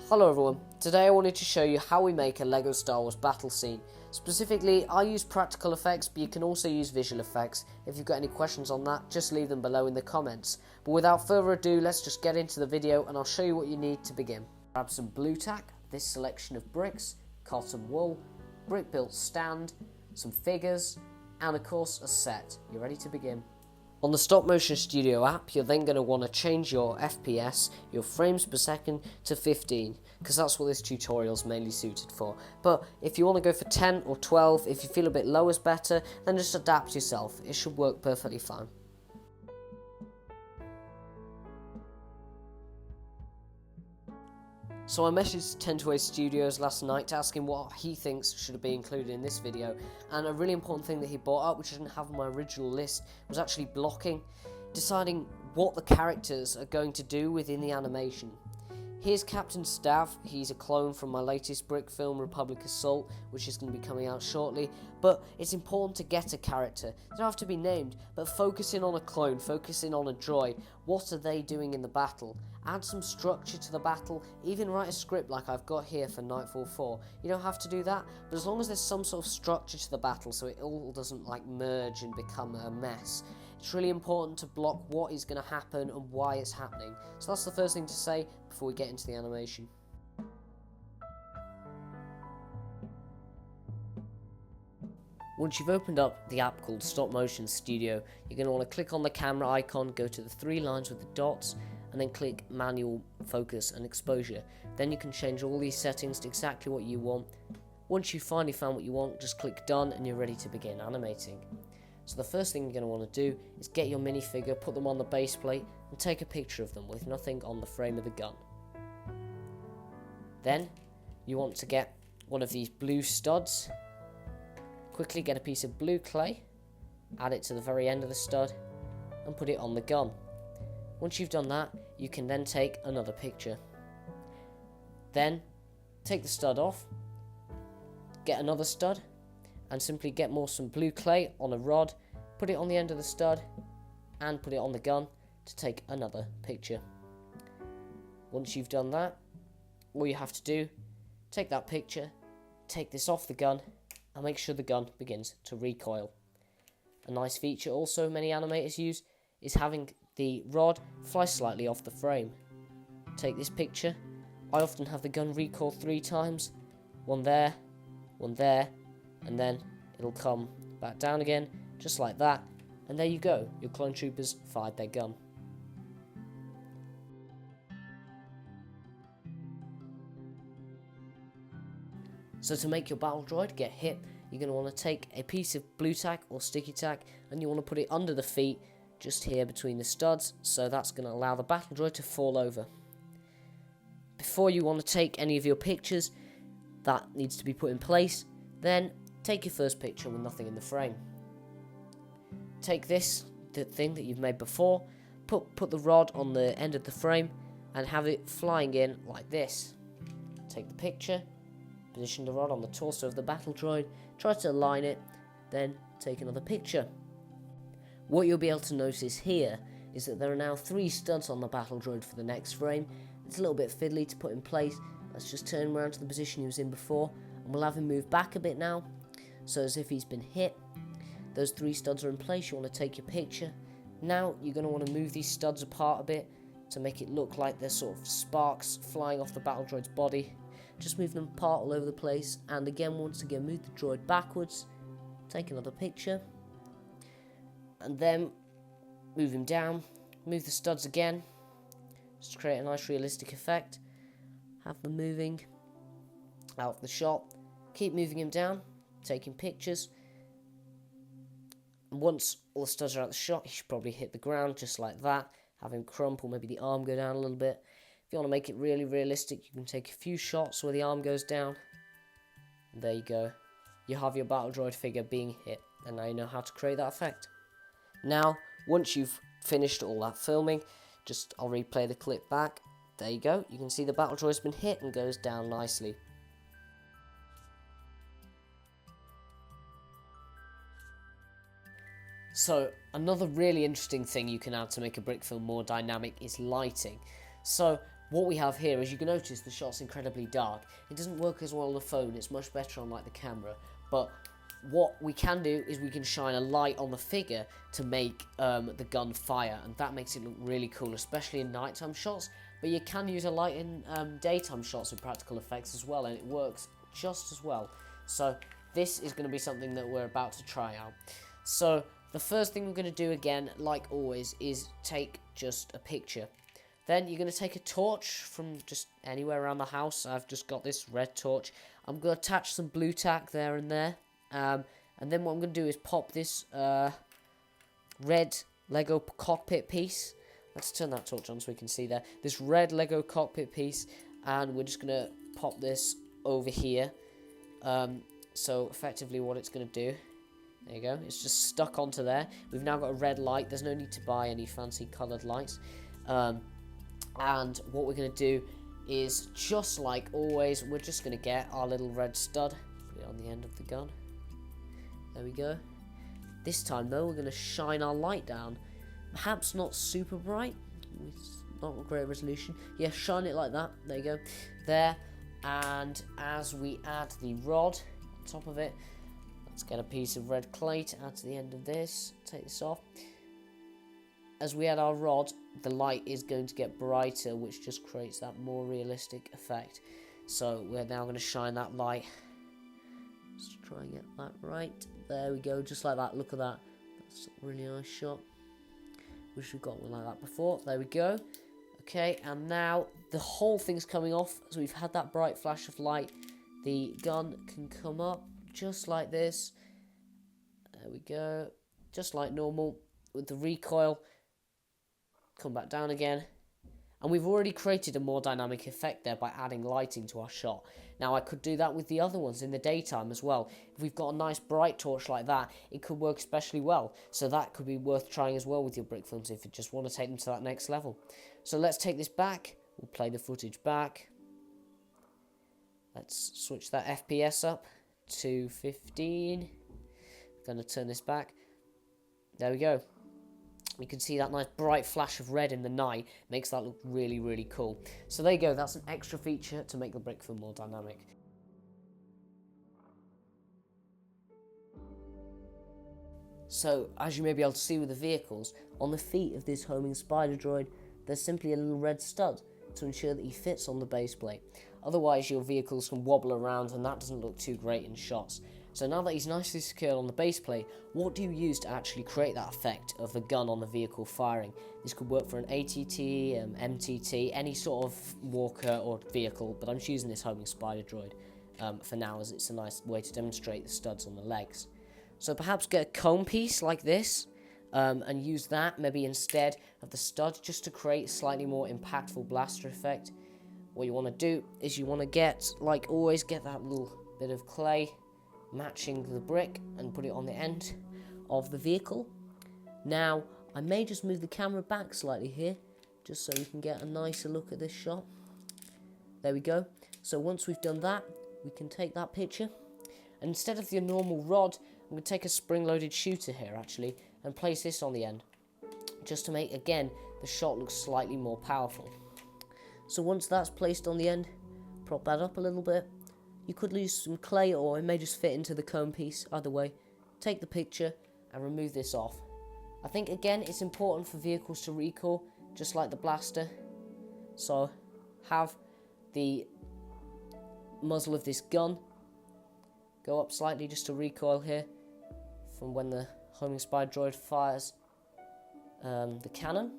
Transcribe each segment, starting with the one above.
Hello everyone, today I wanted to show you how we make a LEGO Star Wars battle scene. Specifically, I use practical effects, but you can also use visual effects. If you've got any questions on that, just leave them below in the comments. But without further ado, let's just get into the video and I'll show you what you need to begin. Grab some blue tack, this selection of bricks, cotton wool, brick built stand, some figures, and of course a set. You're ready to begin. On the Stopmotion Studio app, you're then going to want to change your FPS, your frames per second, to 15, because that's what this tutorial is mainly suited for. But if you want to go for 10 or 12, if you feel a bit low is better, then just adapt yourself. It should work perfectly fine. So I messaged 10-2-8 Studios last night to ask him what he thinks should be included in this video, and a really important thing that he brought up, which I didn't have on my original list, was actually blocking, deciding what the characters are going to do within the animation. Here's Captain Stav. He's a clone from my latest brick film, Republic Assault, which is going to be coming out shortly. But it's important to get a character. They don't have to be named, but focusing on a clone, focusing on a droid. What are they doing in the battle? Add some structure to the battle, even write a script like I've got here for Nightfall 4. You don't have to do that, but as long as there's some sort of structure to the battle so it all doesn't like merge and become a mess. It's really important to block what is going to happen and why it's happening. So that's the first thing to say before we get into the animation. Once you've opened up the app called Stopmotion Studio, you're going to want to click on the camera icon, go to the three lines with the dots, and then click Manual Focus and Exposure. Then you can change all these settings to exactly what you want. Once you've finally found what you want, just click Done and you're ready to begin animating. So the first thing you're going to want to do is get your minifigure, put them on the base plate, and take a picture of them with nothing on the frame of the gun. Then you want to get one of these blue studs. Quickly get a piece of blue clay, add it to the very end of the stud, and put it on the gun. Once you've done that, you can then take another picture. Then take the stud off, get another stud, and simply get some blue clay on a rod, put it on the end of the stud, and put it on the gun to take another picture. Once you've done that, all you have to do, take that picture, take this off the gun, and make sure the gun begins to recoil. A nice feature also many animators use is having the rod fly slightly off the frame. Take this picture, I often have the gun recoil 3 times, one there, and then it'll come back down again, just like that, and there you go, your clone troopers fired their gun. So to make your battle droid get hit, you're going to want to take a piece of blue tack or sticky tack, and you want to put it under the feet, just here between the studs, so that's going to allow the battle droid to fall over. Before you want to take any of your pictures, that needs to be put in place, then take your first picture with nothing in the frame. Take the thing that you've made before, put the rod on the end of the frame, and have it flying in like this. Take the picture, position the rod on the torso of the battle droid, try to align it, then take another picture. What you'll be able to notice here is that there are now 3 studs on the battle droid for the next frame. It's a little bit fiddly to put in place. Let's just turn him around to the position he was in before, and we'll have him move back a bit now, so as if he's been hit. Those 3 studs are in place. You want to take your picture. Now you're going to want to move these studs apart a bit to make it look like there's sort of sparks flying off the battle droid's body. Just move them apart all over the place, and again, once again, move the droid backwards, take another picture, and then move him down, move the studs again, just to create a nice realistic effect. Have them moving out of the shot, keep moving him down, taking pictures, and once all the studs are out of the shot, he should probably hit the ground just like that, have him crump, or maybe the arm go down a little bit. If you want to make it really realistic, you can take a few shots where the arm goes down, and there you go, you have your battle droid figure being hit, and now you know how to create that effect. Now, once you've finished all that filming, I'll replay the clip back. There you go, you can see the battle droid's been hit and goes down nicely. So, another really interesting thing you can add to make a brick film more dynamic is lighting. So, what we have here is, you can notice the shot's incredibly dark. It doesn't work as well on the phone, it's much better on like the camera, but what we can do is we can shine a light on the figure to make the gun fire, and that makes it look really cool, especially in nighttime shots. But you can use a light in daytime shots with practical effects as well, and it works just as well. So this is going to be something that we're about to try out. So the first thing we're going to do, again, like always, is take just a picture. Then you're going to take a torch from just anywhere around the house. I've just got this red torch. I'm going to attach some blue tack there and there. And then what I'm going to do is pop this red Lego cockpit piece. Let's turn that torch on so we can see there. This red Lego cockpit piece. And we're just going to pop this over here. So effectively what it's going to do, there you go, it's just stuck onto there. We've now got a red light. There's no need to buy any fancy coloured lights. And what we're going to do is, just like always, we're just going to get our little red stud, put it on the end of the gun. There we go. This time though, we're going to shine our light down. Perhaps not super bright, it's not a great resolution. Yeah, shine it like that. There you go. There. And as we add the rod on top of it, let's get a piece of red clay to add to the end of this. Take this off. As we add our rod, the light is going to get brighter, which just creates that more realistic effect. So we're now going to shine that light. Let's try and get that right. There we go, just like that. Look at that. That's a really nice shot. Wish we've got one like that before. There we go. Okay, and now the whole thing's coming off. So we've had that bright flash of light. The gun can come up just like this. There we go. Just like normal. With the recoil, come back down again, and we've already created a more dynamic effect there by adding lighting to our shot. Now I could do that with the other ones in the daytime as well. If we've got a nice bright torch like that, it could work especially well, so that could be worth trying as well with your brick films if you just want to take them to that next level. So let's take this back, we'll play the footage back. Let's switch that FPS up to 15. Gonna turn this back. There we go. You can see that nice bright flash of red in the night. Makes that look really, really cool. So there you go, that's an extra feature to make the brick film more dynamic. So, as you may be able to see with the vehicles, on the feet of this homing spider droid, there's simply a little red stud to ensure that he fits on the base plate. Otherwise your vehicles can wobble around and that doesn't look too great in shots. So now that he's nicely secured on the base plate, what do you use to actually create that effect of the gun on the vehicle firing? This could work for an ATT, MTT, any sort of walker or vehicle, but I'm just using this homing spider droid for now, as it's a nice way to demonstrate the studs on the legs. So perhaps get a cone piece like this, and use that maybe instead of the stud, just to create a slightly more impactful blaster effect. What you want to do is you want to get, like always, get that little bit of clay matching the brick and put it on the end of the vehicle. Now I may just move the camera back slightly here, just so you can get a nicer look at this shot. There we go. So once we've done that, we can take that picture, and instead of your normal rod, I'm going to take a spring-loaded shooter here actually and place this on the end, just to make, again, the shot look slightly more powerful. So once that's placed on the end, prop that up a little bit. You could use some clay, or it may just fit into the cone piece. Either way, take the picture and remove this off. I think, again, it's important for vehicles to recoil, just like the blaster. So have the muzzle of this gun go up slightly just to recoil here from when the homing spider droid fires the cannon.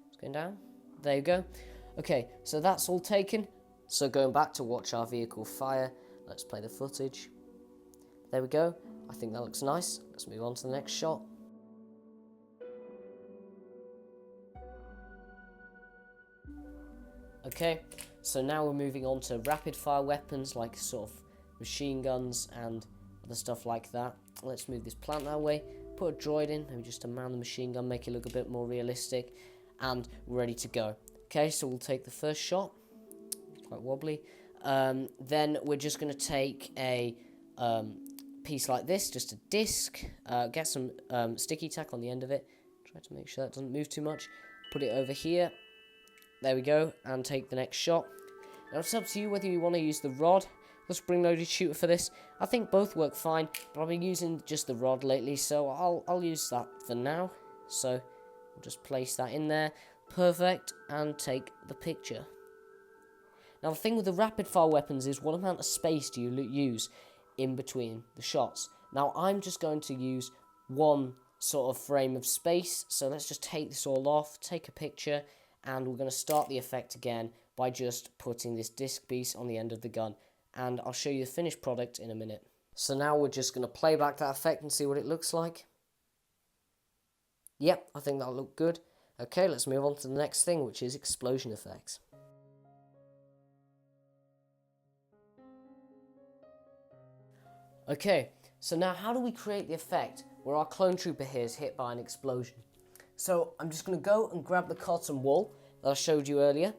It's going down. There you go. Okay, so that's all taken. So going back to watch our vehicle fire, let's play the footage. There we go. I think that looks nice. Let's move on to the next shot. Okay, so now we're moving on to rapid fire weapons like sort of machine guns and other stuff like that. Let's move this plant that way, put a droid in, maybe just to man the machine gun, make it look a bit more realistic, and we're ready to go. Okay, so we'll take the first shot. Quite wobbly. Then we're just going to take a piece like this, just a disc, get some sticky tack on the end of it, try to make sure that doesn't move too much, put it over here, There we go, and take the next shot. Now it's up to you whether you want to use the rod, the spring-loaded shooter for this. I think both work fine, but I've been using just the rod lately, so I'll use that for now. So I'll just place that in there, perfect, and take the picture. Now the thing with the rapid-fire weapons is what amount of space do you use in between the shots. Now I'm just going to use one sort of frame of space, so let's just take this all off, take a picture, and we're going to start the effect again by just putting this disc piece on the end of the gun, and I'll show you the finished product in a minute. So now we're just going to play back that effect and see what it looks like. Yep, I think that'll look good. Okay, let's move on to the next thing, which is explosion effects. Okay, so now how do we create the effect where our clone trooper here is hit by an explosion? So I'm just going to go and grab the cotton wool that I showed you earlier.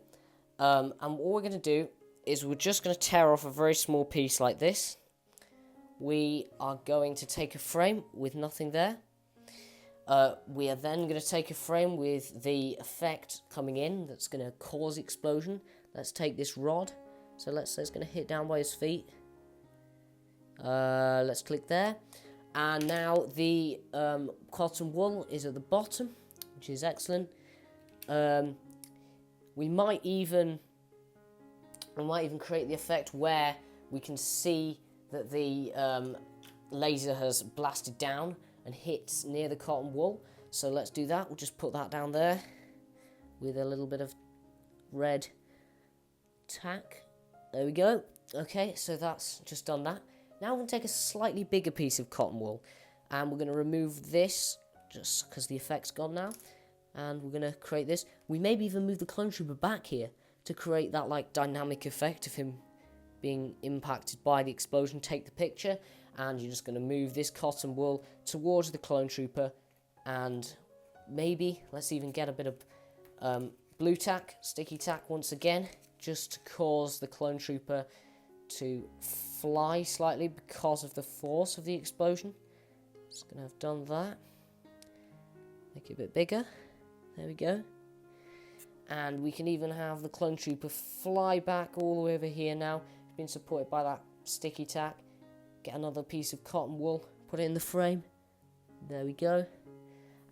And what we're going to do is we're just going to tear off a very small piece like this. We are going to take a frame with nothing there. We are then going to take a frame with the effect coming in that's going to cause the explosion. Let's take this rod. So let's say it's going to hit down by his feet. Let's click there. And now the cotton wool is at the bottom, which is excellent. We might even create the effect where we can see that the laser has blasted down and hits near the cotton wool. So let's do that. We'll just put that down there with a little bit of red tack. There we go. Okay, so that's just done that. Now we're going to take a slightly bigger piece of cotton wool and we're going to remove this just because the effect's gone now. And we're going to create this. We maybe even move the clone trooper back here to create that like dynamic effect of him being impacted by the explosion. Take the picture and you're just going to move this cotton wool towards the clone trooper, and maybe let's even get a bit of blue tack, sticky tack once again, just to cause the clone trooper to fly slightly because of the force of the explosion. Just going to have done that. Make it a bit bigger. There we go. And we can even have the clone trooper fly back all the way over here now. It's been supported by that sticky tack. Get another piece of cotton wool, put it in the frame. There we go.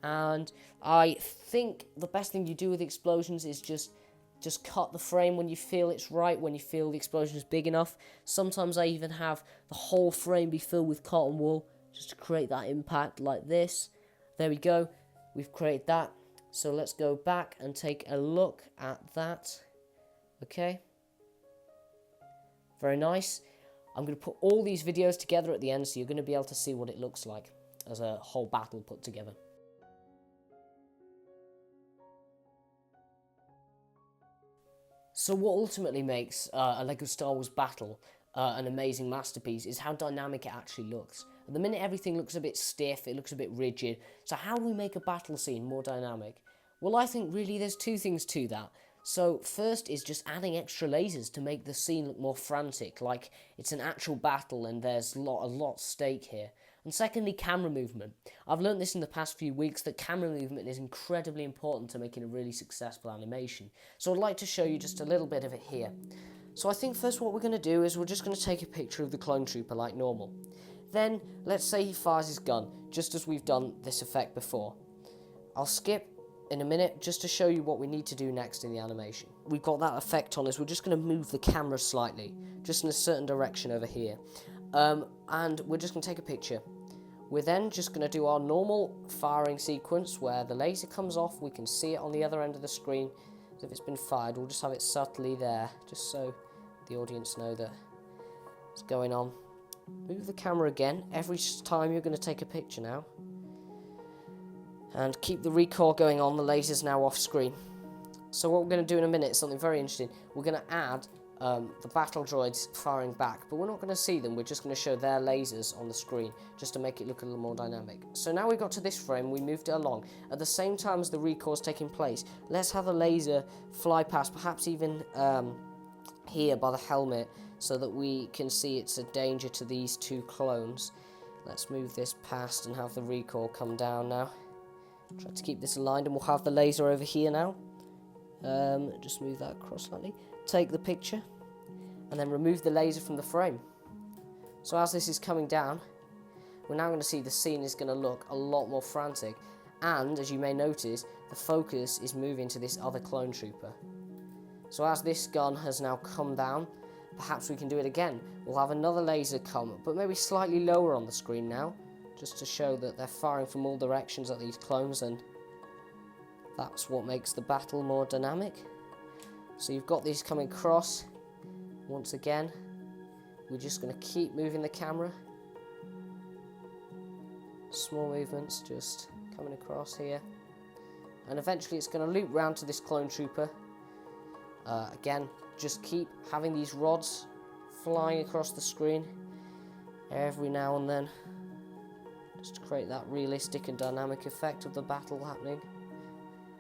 And I think the best thing you do with explosions is just cut the frame when you feel it's right, when you feel the explosion is big enough. Sometimes I even have the whole frame be filled with cotton wool just to create that impact like this. There we go. We've created that. So let's go back and take a look at that. Okay. Very nice. I'm going to put all these videos together at the end so you're going to be able to see what it looks like as a whole battle put together. So what ultimately makes a LEGO Star Wars battle an amazing masterpiece is how dynamic it actually looks. At the minute everything looks a bit stiff, it looks a bit rigid, so how do we make a battle scene more dynamic? Well, I think really there's two things to that. So first is just adding extra lasers to make the scene look more frantic, like it's an actual battle and there's a lot at stake here. And secondly, camera movement. I've learned this in the past few weeks that camera movement is incredibly important to making a really successful animation. So I'd like to show you just a little bit of it here. So I think first what we're going to do is we're just going to take a picture of the clone trooper like normal. Then let's say he fires his gun, just as we've done this effect before. I'll skip in a minute just to show you what we need to do next in the animation. We've got that effect on us. We're just going to move the camera slightly, just in a certain direction over here. And we're just going to take a picture. We're then just going to do our normal firing sequence where the laser comes off. We can see it on the other end of the screen as if it's been fired. We'll just have it subtly there, just so the audience know that it's going on. Move the camera again. Every time you're going to take a picture now. And keep the recoil going on. The laser's now off screen. So what we're going to do in a minute is something very interesting. We're going to add the battle droids firing back, but we're not going to see them. We're just going to show their lasers on the screen just to make it look a little more dynamic. So now we got to this frame, we moved it along. At the same time as the recoil is taking place, let's have a laser fly past, perhaps even here by the helmet, so that we can see it's a danger to these two clones. Let's move this past and have the recoil come down now. Try to keep this aligned, and we'll have the laser over here now. Just move that across slightly. Take the picture and then remove the laser from the frame. So as this is coming down, we're now going to see the scene is going to look a lot more frantic, and as you may notice, the focus is moving to this other clone trooper. So as this gun has now come down, perhaps we can do it again. We'll have another laser come, but maybe slightly lower on the screen now, just to show that they're firing from all directions at these clones, and that's what makes the battle more dynamic. So you've got these coming across. Once again, we're just going to keep moving the camera. Small movements, just coming across here. And eventually it's going to loop round to this clone trooper. Again, just keep having these rods flying across the screen every now and then, just to create that realistic and dynamic effect of the battle happening.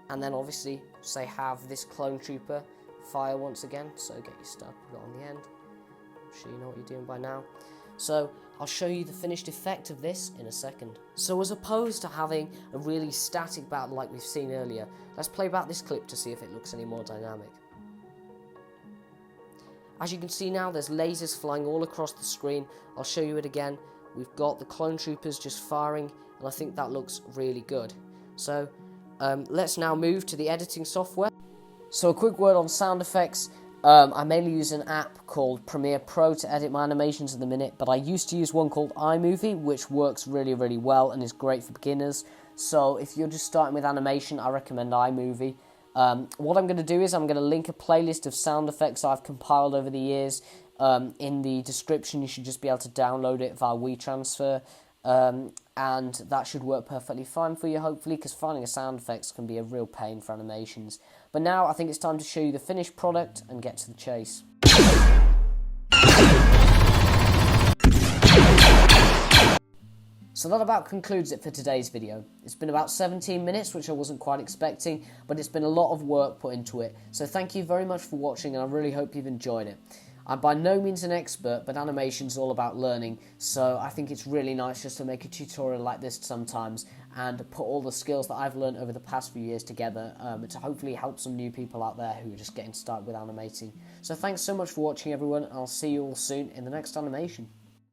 And then obviously, say, have this clone trooper fire once again, so get your stud, put it on the end. I'm sure you know what you're doing by now. So I'll show you the finished effect of this in a second. So as opposed to having a really static battle like we've seen earlier, let's play back this clip to see if it looks any more dynamic. As you can see now, there's lasers flying all across the screen. I'll show you it again. We've got the clone troopers just firing, and I think that looks really good. So let's now move to the editing software. So a quick word on sound effects. I mainly use an app called Premiere Pro to edit my animations at the minute, but I used to use one called iMovie, which works really, really well and is great for beginners. So if you're just starting with animation, I recommend iMovie. What I'm going to do is I'm going to link a playlist of sound effects I've compiled over the years in the description. You should just be able to download it via WeTransfer, and that should work perfectly fine for you, hopefully, because finding a sound effects can be a real pain for animations. But now I think it's time to show you the finished product and get to the chase. So that about concludes it for today's video. It's been about 17 minutes, which I wasn't quite expecting, but it's been a lot of work put into it. So thank you very much for watching, and I really hope you've enjoyed it. I'm by no means an expert, but animation's all about learning, so I think it's really nice just to make a tutorial like this sometimes and put all the skills that I've learned over the past few years together to hopefully help some new people out there who are just getting started with animating. So thanks so much for watching, everyone, and I'll see you all soon in the next animation.